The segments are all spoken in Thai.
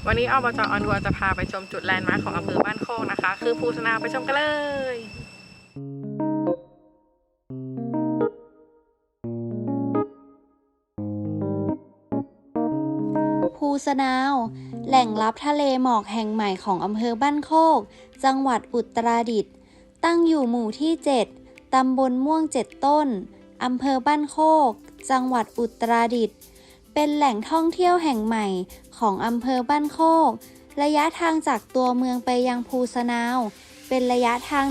วันนี้อบจ.ออนทัวร์จะพาไปชมจุดแลนด์มาร์คของอำเภอบ้านโคกนะคะคือภูสนาวไปชมกันเลยภูสนาวแหล่งลับทะเลหมอกแห่งใหม่ของอำเภอบ้านโคกจังหวัดอุตรดิตถ์ตั้งอยู่หมู่ที่ 7 ตำบลม่วง 7 ต้นอำเภอบ้านโคกจังหวัดอุตรดิตถ์เป็นแหล่งท่องเที่ยวแห่งใหม่ของอำเภอบ้านโคกระยะทางจากตัวเมืองไปยังภูสนาวเป็นระยะทาง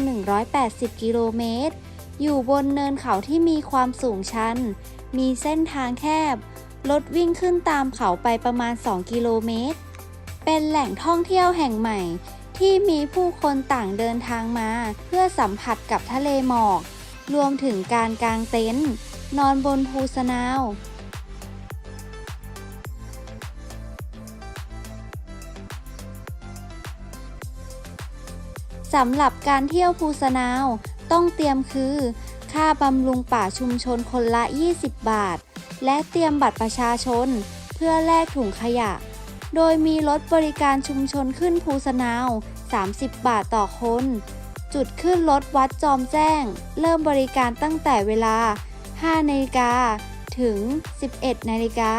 180กิโลเมตรอยู่บนเนินเขาที่มีความสูงชันมีเส้นทางแคบรถวิ่งขึ้นตามเขาไปประมาณ2กิโลเมตรเป็นแหล่งท่องเที่ยวแห่งใหม่ที่มีผู้คนต่างเดินทางมาเพื่อสัมผัสกับทะเลหมอกรวมถึงการกางเต็นท์นอนบนภูสนาวสำหรับการเที่ยวภูสนาวต้องเตรียมคือค่าบำรุงป่าชุมชนคนละ20 บาทและเตรียมบัตรประชาชนเพื่อแลกถุงขยะโดยมีรถบริการชุมชนขึ้นภูสนาว30 บาทต่อคนจุดขึ้นรถวัดจอมแจ้งเริ่มบริการตั้งแต่เวลา 5 นาฬิกาถึง 11 นาฬิกา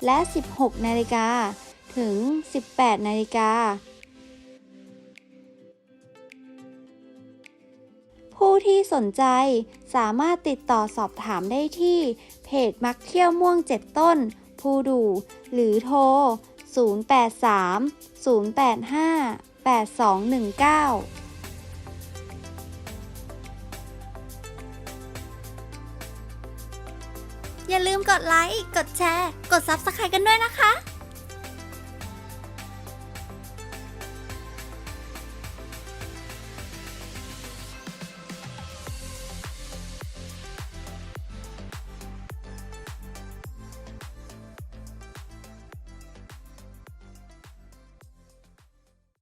และ 16 นาฬิกาถึง 18 นาฬิกาผู้ที่สนใจสามารถติดต่อสอบถามได้ที่เพจมักเที่ยวม่วง 7 ต้นภูดูหรือโทร 083-085-8219 อย่าลืมกดไลค์ กดแชร์ กด Subscribe กันด้วยนะคะ